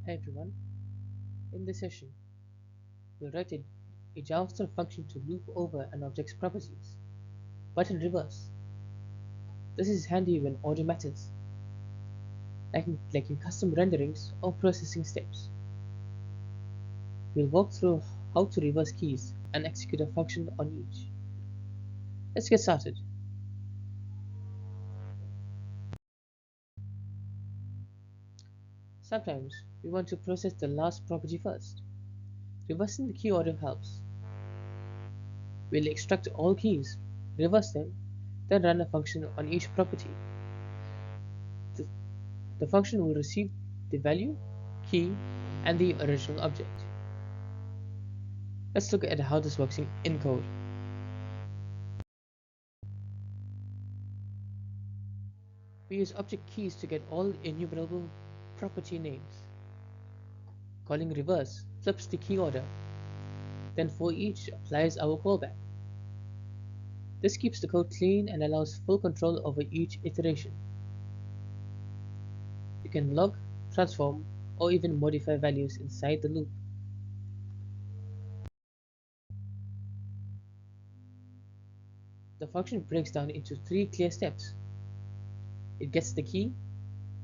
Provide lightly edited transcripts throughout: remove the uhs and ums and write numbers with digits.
Hi everyone, in this session we'll write a JavaScript function to loop over an object's properties, but in reverse. This is handy when order matters, like in custom renderings or processing steps. We'll walk through how to reverse keys and execute a function on each. Let's get started. Sometimes we want to process the last property first. Reversing the key order helps. We'll extract all keys, reverse them, then run a function on each property. The, the function will receive the value, key, and the original object. Let's look at how this works in code. We use object keys to get all enumerable property names. Calling reverse flips the key order, then for each applies our callback. This keeps the code clean and allows full control over each iteration. You can log, transform, or even modify values inside the loop. The function breaks down into 3 clear steps. It gets the key,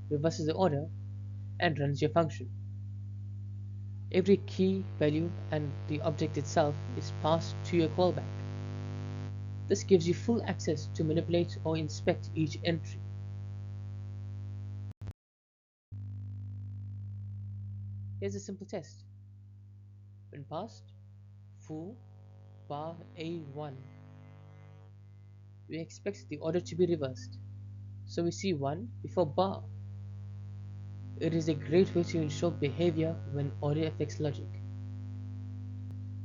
reverses the order, and runs your function. Every key, value, and the object itself is passed to your callback. This gives you full access to manipulate or inspect each entry. Here's a simple test. When passed foo bar A1, we expect the order to be reversed, so we see 1 before bar. It is a great way to ensure behavior when order affects logic.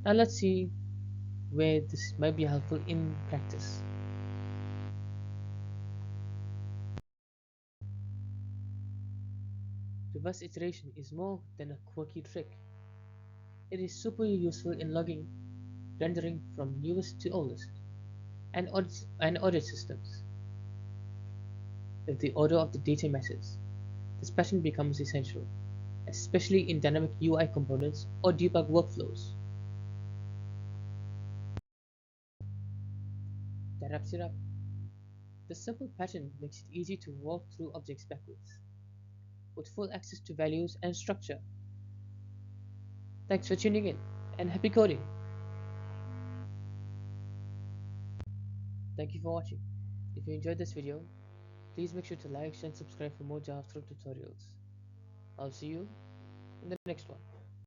Now let's see where this might be helpful in practice. Reverse iteration is more than a quirky trick. It is super useful in logging, rendering from newest to oldest, and audit systems. If the order of the data matters, this pattern becomes essential, especially in dynamic UI components or debug workflows. That wraps it up. This simple pattern makes it easy to walk through objects backwards, with full access to values and structure. Thanks for tuning in, and happy coding! Thank you for watching. If you enjoyed this video, please make sure to like, share, and subscribe for more JavaScript tutorials. I'll see you in the next one.